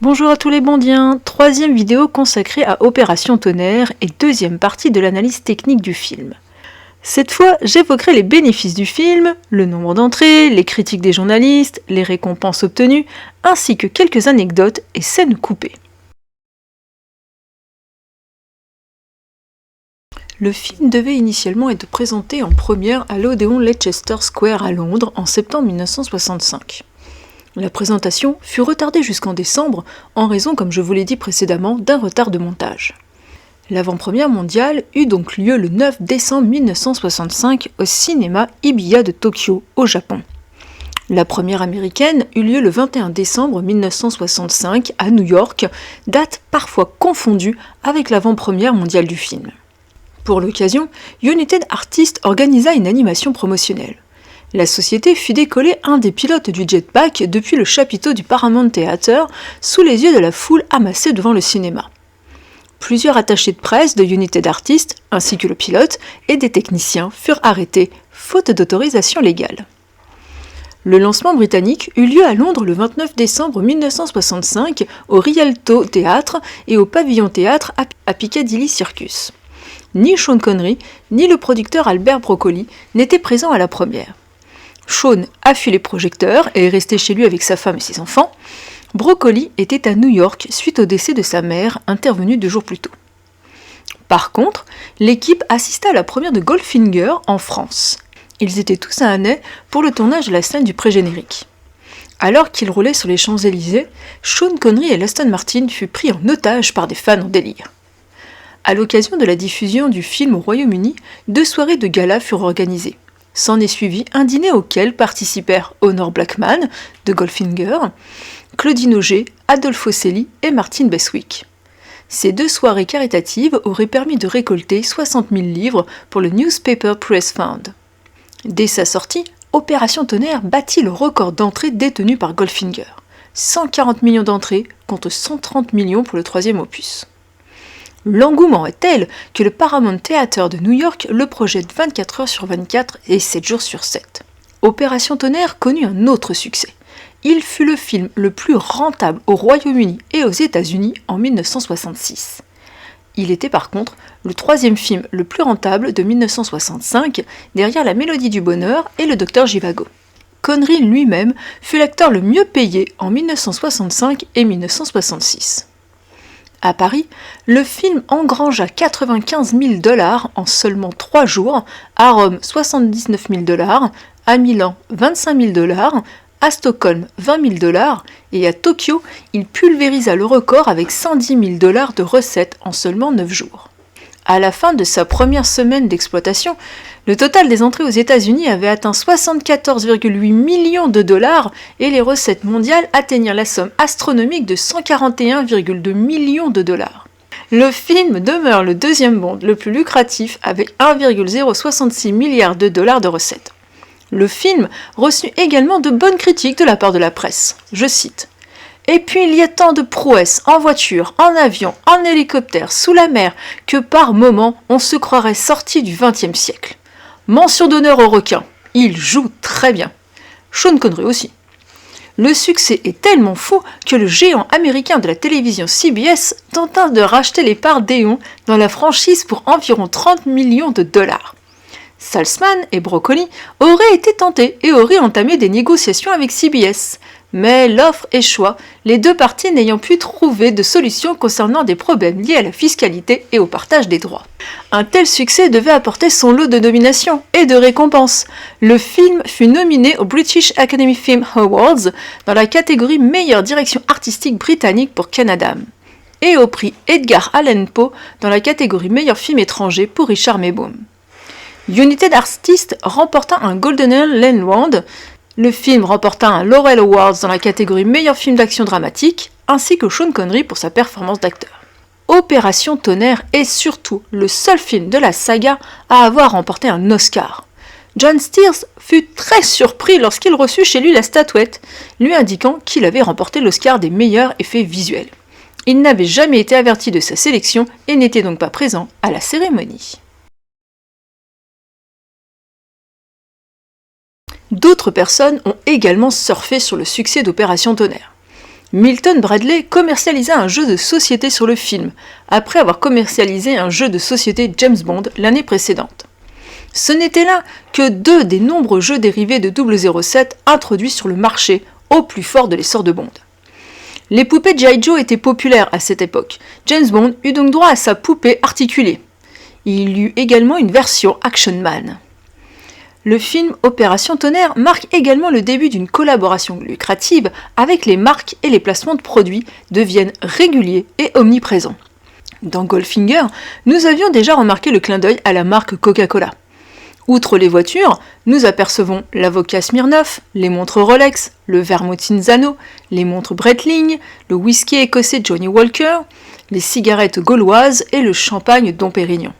Bonjour à tous les bondiens, troisième vidéo consacrée à Opération Tonnerre et deuxième partie de l'analyse technique du film. Cette fois, j'évoquerai les bénéfices du film, le nombre d'entrées, les critiques des journalistes, les récompenses obtenues, ainsi que quelques anecdotes et scènes coupées. Le film devait initialement être présenté en première à l'Odéon Leicester Square à Londres en septembre 1965. La présentation fut retardée jusqu'en décembre en raison, comme je vous l'ai dit précédemment, d'un retard de montage. L'avant-première mondiale eut donc lieu le 9 décembre 1965 au cinéma Hibiya de Tokyo, au Japon. La première américaine eut lieu le 21 décembre 1965 à New York, date parfois confondue avec l'avant-première mondiale du film. Pour l'occasion, United Artists organisa une animation promotionnelle. La société fit décoller un des pilotes du jetpack depuis le chapiteau du Paramount Theatre sous les yeux de la foule amassée devant le cinéma. Plusieurs attachés de presse de United Artists, ainsi que le pilote, et des techniciens furent arrêtés, faute d'autorisation légale. Le lancement britannique eut lieu à Londres le 29 décembre 1965 au Rialto Theatre et au Pavillon Théâtre à Piccadilly Circus. Ni Sean Connery, ni le producteur Albert Broccoli n'étaient présents à la première. Sean a fui les projecteurs et est resté chez lui avec sa femme et ses enfants. Broccoli était à New York suite au décès de sa mère, intervenu 2 jours plus tôt. Par contre, l'équipe assista à la première de Goldfinger en France. Ils étaient tous à Annay pour le tournage de la scène du pré-générique. Alors qu'ils roulaient sur les Champs-Élysées, Sean Connery et Aston Martin furent pris en otage par des fans en délire. À l'occasion de la diffusion du film au Royaume-Uni, 2 soirées de gala furent organisées. S'en est suivi un dîner auquel participèrent Honor Blackman, de Goldfinger, Claudine Auger, Adolphe Celi et Martin Beswick. Ces 2 soirées caritatives auraient permis de récolter 60 000 livres pour le Newspaper Press Fund. Dès sa sortie, Opération Tonnerre battit le record d'entrées détenu par Goldfinger. 140 millions d'entrées contre 130 millions pour le 3e opus. L'engouement est tel que le Paramount Theatre de New York le projette 24 heures sur 24 et 7 jours sur 7. Opération Tonnerre connut un autre succès. Il fut le film le plus rentable au Royaume-Uni et aux États-Unis en 1966. Il était par contre le 3e film le plus rentable de 1965, derrière La Mélodie du Bonheur et Le Docteur Zhivago. Connery lui-même fut l'acteur le mieux payé en 1965 et 1966. À Paris, le film engrangea 95 000 $ en seulement 3 jours, à Rome 79 000 $, à Milan 25 000 $, à Stockholm 20 000 $ et à Tokyo, il pulvérisa le record avec 110 000 $ de recettes en seulement 9 jours. À la fin de sa première semaine d'exploitation, le total des entrées aux États-Unis avait atteint 74,8 millions de $ et les recettes mondiales atteignirent la somme astronomique de 141,2 millions de $. Le film demeure le 2e Bond le plus lucratif avec 1,066 milliards de $ de recettes. Le film reçut également de bonnes critiques de la part de la presse. Je cite: « Et puis il y a tant de prouesses en voiture, en avion, en hélicoptère, sous la mer, que par moments on se croirait sorti du XXe siècle. Mention d'honneur au requin, il joue très bien. Sean Connery aussi. Le succès est tellement fou que le géant américain de la télévision CBS tenta de racheter les parts d'Eon dans la franchise pour environ 30 millions de $. Saltzman et Broccoli auraient été tentés et auraient entamé des négociations avec CBS. Mais l'offre échoua, les 2 parties n'ayant pu trouver de solution concernant des problèmes liés à la fiscalité et au partage des droits. Un tel succès devait apporter son lot de nominations et de récompenses. Le film fut nominé au British Academy Film Awards dans la catégorie meilleure direction artistique britannique pour Ken Adam et au prix Edgar Allan Poe dans la catégorie meilleur film étranger pour Richard Maybaum. United Artists remporta un Golden Earl Award. Le film remporta un Laurel Awards dans la catégorie meilleur film d'action dramatique, ainsi que Sean Connery pour sa performance d'acteur. Opération Tonnerre est surtout le seul film de la saga à avoir remporté un Oscar. John Steers fut très surpris lorsqu'il reçut chez lui la statuette, lui indiquant qu'il avait remporté l'Oscar des meilleurs effets visuels. Il n'avait jamais été averti de sa sélection et n'était donc pas présent à la cérémonie. D'autres personnes ont également surfé sur le succès d'Opération Tonnerre. Milton Bradley commercialisa un jeu de société sur le film, après avoir commercialisé un jeu de société James Bond l'année précédente. Ce n'était là que 2 des nombreux jeux dérivés de 007 introduits sur le marché au plus fort de l'essor de Bond. Les poupées G.I. Joe étaient populaires à cette époque. James Bond eut donc droit à sa poupée articulée. Il eut également une version Action Man. Le film Opération Tonnerre marque également le début d'une collaboration lucrative avec les marques et les placements de produits deviennent réguliers et omniprésents. Dans Goldfinger, nous avions déjà remarqué le clin d'œil à la marque Coca-Cola. Outre les voitures, nous apercevons l'avocat Smirnoff, les montres Rolex, le vermouth Cinzano, les montres Breitling, le whisky écossais Johnny Walker, les cigarettes gauloises et le champagne Dom Pérignon.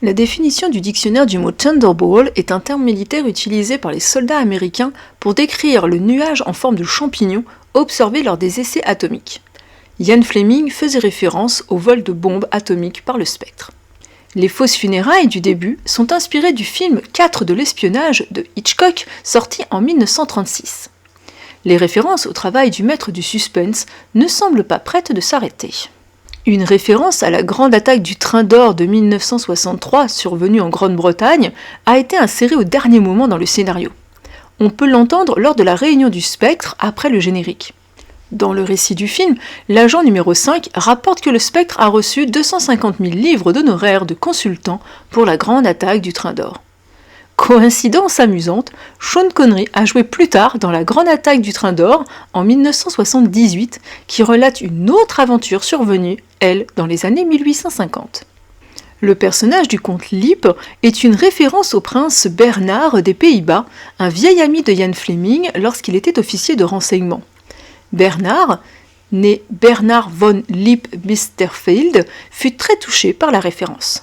La définition du dictionnaire du mot Thunderball est un terme militaire utilisé par les soldats américains pour décrire le nuage en forme de champignon observé lors des essais atomiques. Ian Fleming faisait référence au vol de bombes atomiques par le Spectre. Les fausses funérailles du début sont inspirées du film 4 de l'espionnage de Hitchcock sorti en 1936. Les références au travail du maître du suspense ne semblent pas prêtes de s'arrêter. Une référence à la grande attaque du train d'or de 1963 survenue en Grande-Bretagne a été insérée au dernier moment dans le scénario. On peut l'entendre lors de la réunion du Spectre après le générique. Dans le récit du film, l'agent numéro 5 rapporte que le Spectre a reçu 250 000 livres d'honoraires de consultant pour la grande attaque du train d'or. Coïncidence amusante, Sean Connery a joué plus tard dans la grande attaque du train d'or en 1978 qui relate une autre aventure survenue, elle, dans les années 1850. Le personnage du comte Lippe est une référence au prince Bernard des Pays-Bas, un vieil ami de Ian Fleming lorsqu'il était officier de renseignement. Bernard, né Bernard von Lippe-Biesterfeld, fut très touché par la référence.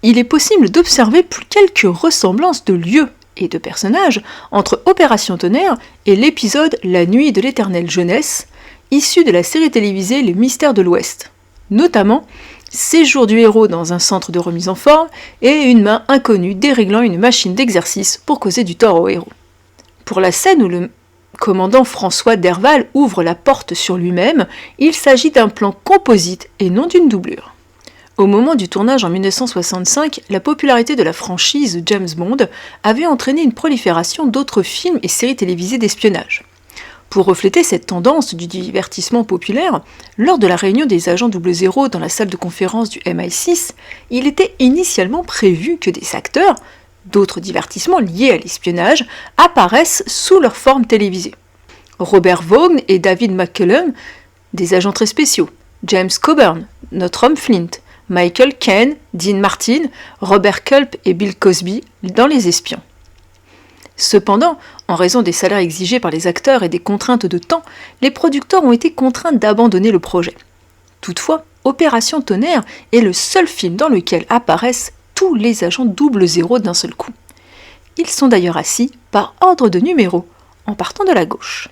Il est possible d'observer quelques ressemblances de lieux et de personnages entre Opération Tonnerre et l'épisode La nuit de l'éternelle jeunesse, issu de la série télévisée Les Mystères de l'Ouest, notamment séjour du héros dans un centre de remise en forme et une main inconnue déréglant une machine d'exercice pour causer du tort au héros. Pour la scène où le commandant François Derval ouvre la porte sur lui-même, il s'agit d'un plan composite et non d'une doublure. Au moment du tournage en 1965, la popularité de la franchise James Bond avait entraîné une prolifération d'autres films et séries télévisées d'espionnage. Pour refléter cette tendance du divertissement populaire, lors de la réunion des agents 00 dans la salle de conférence du MI6, il était initialement prévu que des acteurs, d'autres divertissements liés à l'espionnage, apparaissent sous leur forme télévisée. Robert Vaughn et David McCallum, des agents très spéciaux, James Coburn, notre homme Flint, Michael Caine, Dean Martin, Robert Culp et Bill Cosby dans Les Espions. Cependant, en raison des salaires exigés par les acteurs et des contraintes de temps, les producteurs ont été contraints d'abandonner le projet. Toutefois, Opération Tonnerre est le seul film dans lequel apparaissent tous les agents 00 d'un seul coup. Ils sont d'ailleurs assis par ordre de numéro, en partant de la gauche.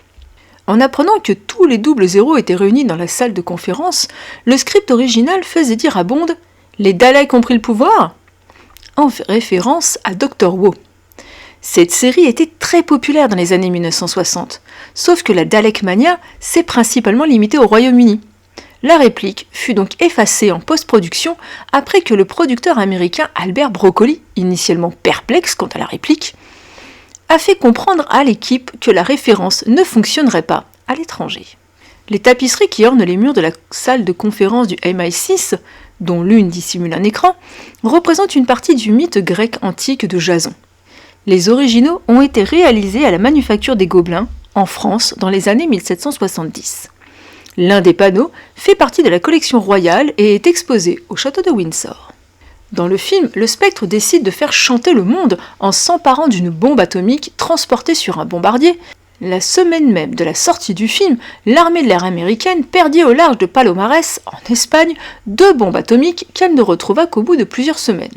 En apprenant que tous les 00 étaient réunis dans la salle de conférence, le script original faisait dire à Bond « Les Daleks ont pris le pouvoir ?» en référence à Dr. Who. Cette série était très populaire dans les années 1960, sauf que la Dalek Mania s'est principalement limitée au Royaume-Uni. La réplique fut donc effacée en post-production après que le producteur américain Albert Broccoli, initialement perplexe quant à la réplique, a fait comprendre à l'équipe que la référence ne fonctionnerait pas à l'étranger. Les tapisseries qui ornent les murs de la salle de conférence du MI6, dont l'une dissimule un écran, représentent une partie du mythe grec antique de Jason. Les originaux ont été réalisés à la Manufacture des Gobelins, en France, dans les années 1770. L'un des panneaux fait partie de la collection royale et est exposé au château de Windsor. Dans le film, le Spectre décide de faire chanter le monde en s'emparant d'une bombe atomique transportée sur un bombardier. La semaine même de la sortie du film, l'armée de l'air américaine perdit au large de Palomares, en Espagne, 2 bombes atomiques qu'elle ne retrouva qu'au bout de plusieurs semaines.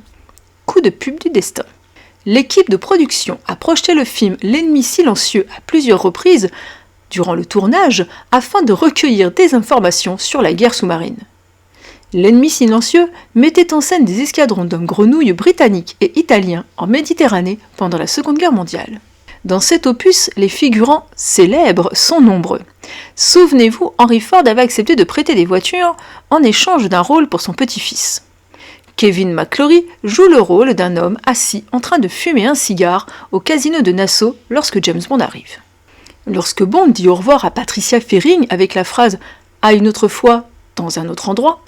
Coup de pub du destin. L'équipe de production a projeté le film L'ennemi silencieux à plusieurs reprises durant le tournage afin de recueillir des informations sur la guerre sous-marine. L'ennemi silencieux mettait en scène des escadrons d'hommes grenouilles britanniques et italiens en Méditerranée pendant la Seconde Guerre mondiale. Dans cet opus, les figurants célèbres sont nombreux. Souvenez-vous, Henry Ford avait accepté de prêter des voitures en échange d'un rôle pour son petit-fils. Kevin McClory joue le rôle d'un homme assis en train de fumer un cigare au casino de Nassau lorsque James Bond arrive. Lorsque Bond dit au revoir à Patricia Fearing avec la phrase « à une autre fois, dans un autre endroit »,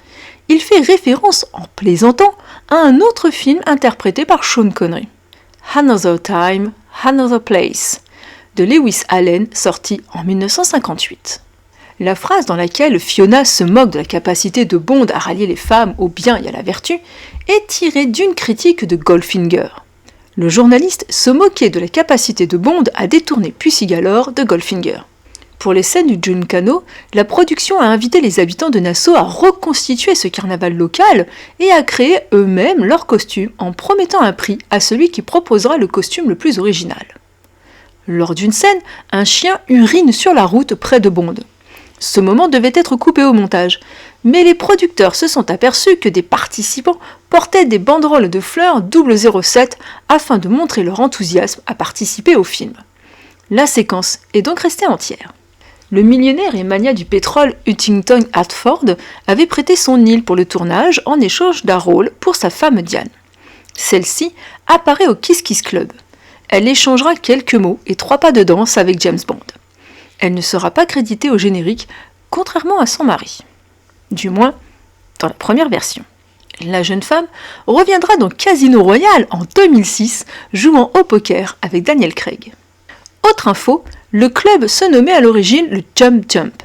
il fait référence, en plaisantant, à un autre film interprété par Sean Connery. Another Time, Another Place, de Lewis Allen, sorti en 1958. La phrase dans laquelle Fiona se moque de la capacité de Bond à rallier les femmes au bien et à la vertu est tirée d'une critique de Goldfinger. Le journaliste se moquait de la capacité de Bond à détourner Pussy Galore de Goldfinger. Pour les scènes du Junkanoo, la production a invité les habitants de Nassau à reconstituer ce carnaval local et à créer eux-mêmes leurs costumes en promettant un prix à celui qui proposera le costume le plus original. Lors d'une scène, un chien urine sur la route près de Bond. Ce moment devait être coupé au montage, mais les producteurs se sont aperçus que des participants portaient des banderoles de fleurs 007 afin de montrer leur enthousiasme à participer au film. La séquence est donc restée entière. Le millionnaire et magnat du pétrole Huntington Hartford avait prêté son île pour le tournage en échange d'un rôle pour sa femme Diane. Celle-ci apparaît au Kiss Kiss Club. Elle échangera quelques mots et 3 pas de danse avec James Bond. Elle ne sera pas créditée au générique, contrairement à son mari. Du moins, dans la première version. La jeune femme reviendra dans Casino Royale en 2006, jouant au poker avec Daniel Craig. Autre info, le club se nommait à l'origine le Jump Jump.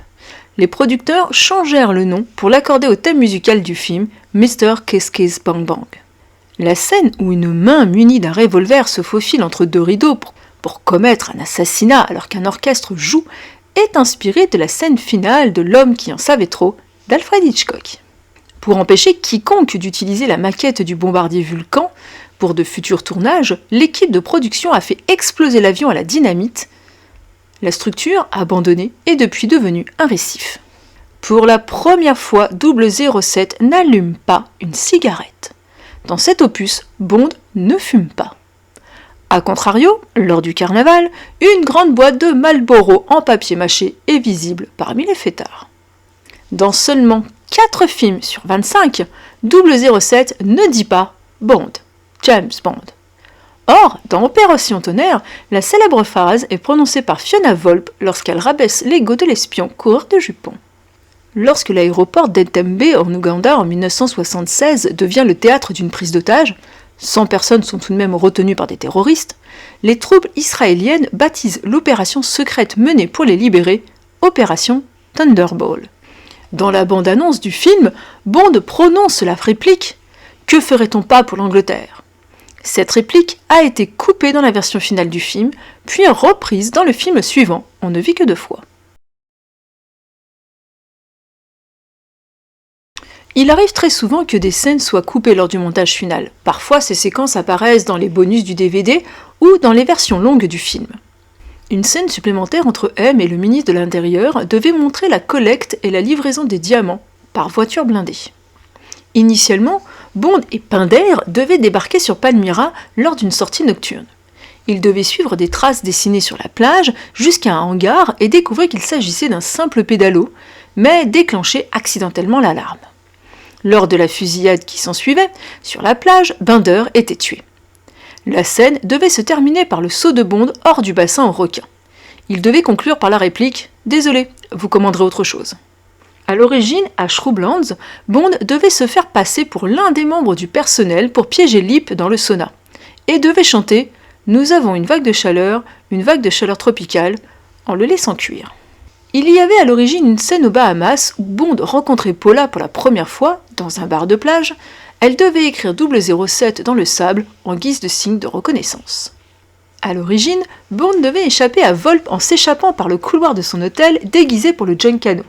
Les producteurs changèrent le nom pour l'accorder au thème musical du film Mr. Kiss Kiss Bang Bang. La scène où une main munie d'un revolver se faufile entre 2 rideaux pour commettre un assassinat alors qu'un orchestre joue est inspirée de la scène finale de L'homme qui en savait trop d'Alfred Hitchcock. Pour empêcher quiconque d'utiliser la maquette du bombardier Vulcan pour de futurs tournages, l'équipe de production a fait exploser l'avion à la dynamite. La structure, abandonnée, est depuis devenue un récif. Pour la première fois, 007 n'allume pas une cigarette. Dans cet opus, Bond ne fume pas. A contrario, lors du carnaval, une grande boîte de Marlboro en papier mâché est visible parmi les fêtards. Dans seulement 4 films sur 25, 007 ne dit pas Bond, James Bond. Or, dans Opération Tonnerre, la célèbre phrase est prononcée par Fiona Volpe lorsqu'elle rabaisse l'ego de l'espion coureur de jupons. Lorsque l'aéroport d'Entebbe en Ouganda en 1976 devient le théâtre d'une prise d'otage, 100 personnes sont tout de même retenues par des terroristes, les troupes israéliennes baptisent l'opération secrète menée pour les libérer Opération Thunderball. Dans la bande-annonce du film, Bond prononce la réplique « Que ferait-on pas pour l'Angleterre ?» Cette réplique a été coupée dans la version finale du film, puis reprise dans le film suivant, On ne vit que 2 fois. Il arrive très souvent que des scènes soient coupées lors du montage final. Parfois, ces séquences apparaissent dans les bonus du DVD ou dans les versions longues du film. Une scène supplémentaire entre M et le ministre de l'Intérieur devait montrer la collecte et la livraison des diamants par voiture blindée. Initialement, Bond et Pinder devaient débarquer sur Palmyra lors d'une sortie nocturne. Ils devaient suivre des traces dessinées sur la plage jusqu'à un hangar et découvrir qu'il s'agissait d'un simple pédalo, mais déclencher accidentellement l'alarme. Lors de la fusillade qui s'ensuivait, sur la plage, Binder était tué. La scène devait se terminer par le saut de Bond hors du bassin aux requins. Il devait conclure par la réplique « Désolé, vous commanderez autre chose ». À l'origine, à Shrublands, Bond devait se faire passer pour l'un des membres du personnel pour piéger Lip dans le sauna, et devait chanter « Nous avons une vague de chaleur tropicale » en le laissant cuire. Il y avait à l'origine une scène aux Bahamas où Bond rencontrait Paula pour la première fois dans un bar de plage. Elle devait écrire 007 dans le sable en guise de signe de reconnaissance. À l'origine, Bond devait échapper à Volpe en s'échappant par le couloir de son hôtel déguisé pour le Junkanoo.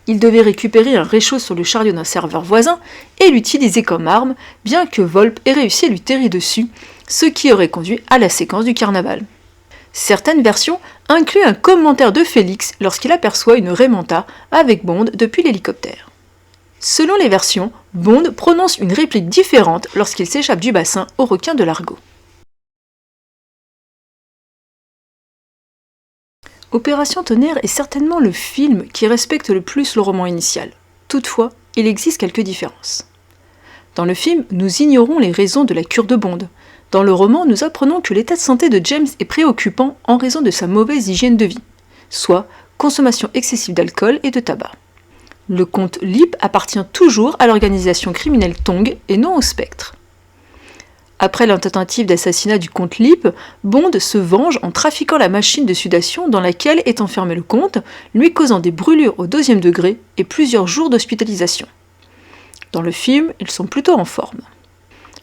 Il devait récupérer un réchaud sur le chariot d'un serveur voisin et l'utiliser comme arme, bien que Volpe ait réussi à lui terrer dessus, ce qui aurait conduit à la séquence du carnaval. Certaines versions incluent un commentaire de Félix lorsqu'il aperçoit une Raymanta avec Bond depuis l'hélicoptère. Selon les versions, Bond prononce une réplique différente lorsqu'il s'échappe du bassin aux requins de l'Argot. Opération Tonnerre est certainement le film qui respecte le plus le roman initial. Toutefois, il existe quelques différences. Dans le film, nous ignorons les raisons de la cure de Bond. Dans le roman, nous apprenons que l'état de santé de James est préoccupant en raison de sa mauvaise hygiène de vie, soit consommation excessive d'alcool et de tabac. Le comte Lip appartient toujours à l'organisation criminelle Tong et non au Spectre. Après la tentative d'assassinat du comte Lip, Bond se venge en trafiquant la machine de sudation dans laquelle est enfermé le comte, lui causant des brûlures au 2e degré et plusieurs jours d'hospitalisation. Dans le film, ils sont plutôt en forme.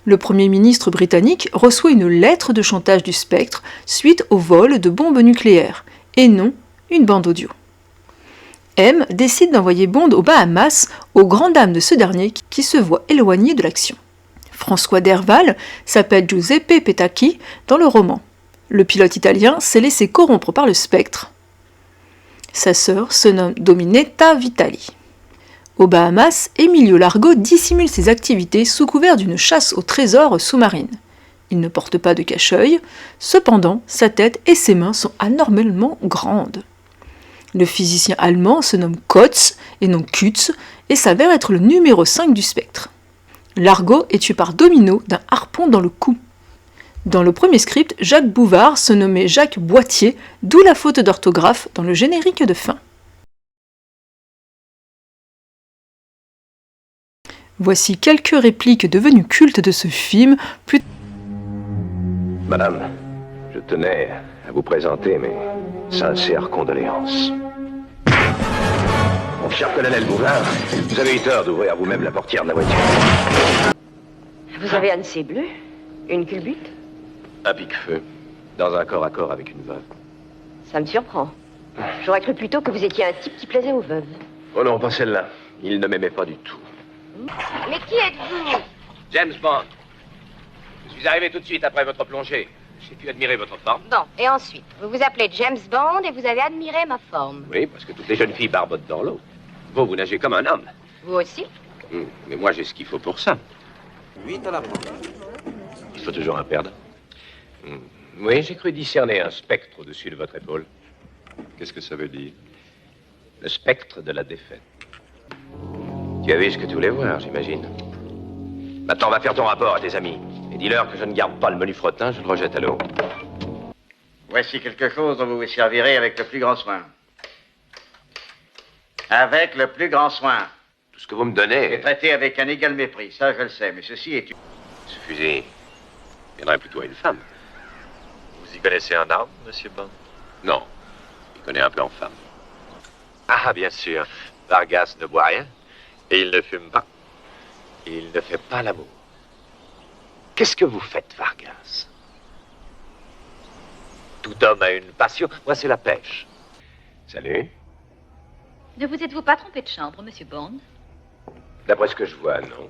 Le Premier ministre britannique reçoit une lettre de chantage du Spectre suite au vol de bombes nucléaires, et non une bande audio. M décide d'envoyer Bond aux Bahamas, aux grandes dames de ce dernier qui se voit éloigné de l'action. François Derval s'appelle Giuseppe Petacchi dans le roman. Le pilote italien s'est laissé corrompre par le Spectre. Sa sœur se nomme Dominetta Vitali. Aux Bahamas, Emilio Largo dissimule ses activités sous couvert d'une chasse au trésor sous-marine. Il ne porte pas de cache-œil, cependant sa tête et ses mains sont anormalement grandes. Le physicien allemand se nomme Kotz et non Kutz et s'avère être le numéro 5 du Spectre. Largo est tué par Domino d'un harpon dans le cou. Dans le premier script, Jacques Bouvard se nommait Jacques Boitier, d'où la faute d'orthographe dans le générique de fin. Voici quelques répliques devenues cultes de ce film. Madame, je tenais à vous présenter mes sincères condoléances. Mon cher colonel Bouvard, vous avez eu tort d'ouvrir vous-même la portière de la voiture. Vous avez un de ces bleus? Une culbute? Un pique-feu, dans un corps à corps avec une veuve. Ça me surprend. J'aurais cru plutôt que vous étiez un type qui plaisait aux veuves. Oh non, pas celle-là. Il ne m'aimait pas du tout. Mais qui êtes-vous? James Bond. Je suis arrivé tout de suite après votre plongée. J'ai pu admirer votre forme. Bon, et ensuite, vous vous appelez James Bond et vous avez admiré ma forme. Oui, parce que toutes les jeunes filles barbotent dans l'eau. Vous nagez comme un homme. Vous aussi? Mais moi, j'ai ce qu'il faut pour ça. 8 à la première. Il faut toujours un perdant. Oui, j'ai cru discerner un spectre au-dessus de votre épaule. Qu'est-ce que ça veut dire? Le spectre de la défaite. Tu as vu ce que tu voulais voir, j'imagine. Maintenant, va faire ton rapport à tes amis. Et dis-leur que je ne garde pas le menu frottin, je le rejette à l'eau. Voici quelque chose dont vous vous servirez avec le plus grand soin. Avec le plus grand soin. Tout ce que vous me Et donnez... traité avec un égal mépris, ça je le sais, mais ceci est une... Ce fusil viendrait plutôt à une femme. Vous y connaissez un arme, monsieur Bond? Non, il connaît un peu en femme. Ah, bien sûr. Vargas ne boit rien, et il ne fume pas. Il ne fait pas l'amour. Qu'est-ce que vous faites, Vargas? Tout homme a une passion. Moi, c'est la pêche. Salut. Ne vous êtes-vous pas trompé de chambre, monsieur Bond? D'après ce que je vois, non.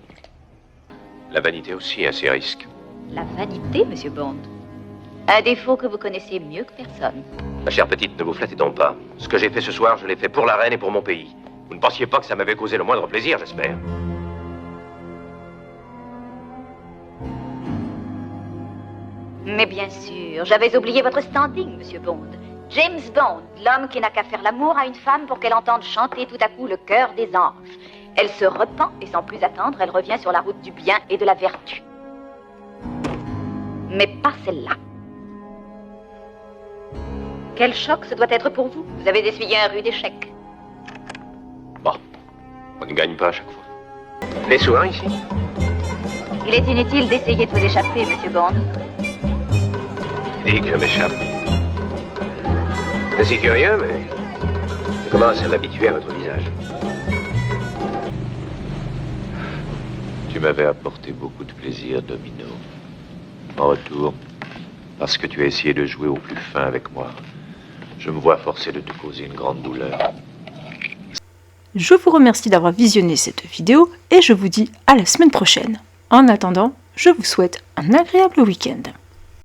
La vanité aussi a ses risques. La vanité, monsieur Bond. Un défaut que vous connaissez mieux que personne. Ma chère petite, ne vous flattez donc pas. Ce que j'ai fait ce soir, je l'ai fait pour la reine et pour mon pays. Vous ne pensiez pas que ça m'avait causé le moindre plaisir, j'espère. Mais bien sûr, j'avais oublié votre standing, monsieur Bond. James Bond, l'homme qui n'a qu'à faire l'amour à une femme pour qu'elle entende chanter tout à coup le chœur des anges. Elle se repent et sans plus attendre, elle revient sur la route du bien et de la vertu. Mais pas celle-là. Quel choc ce doit être pour vous. Vous avez essuyé un rude échec. Bon, on ne gagne pas à chaque fois. Les sous, hein, ici? Il est inutile d'essayer de vous échapper, monsieur Bond. Dis que je m'échappe. C'est si curieux, mais je commence à m'habituer à votre visage. Tu m'avais apporté beaucoup de plaisir, Domino. En retour, parce que tu as essayé de jouer au plus fin avec moi, je me vois forcé de te causer une grande douleur. Je vous remercie d'avoir visionné cette vidéo et je vous dis à la semaine prochaine. En attendant, je vous souhaite un agréable week-end.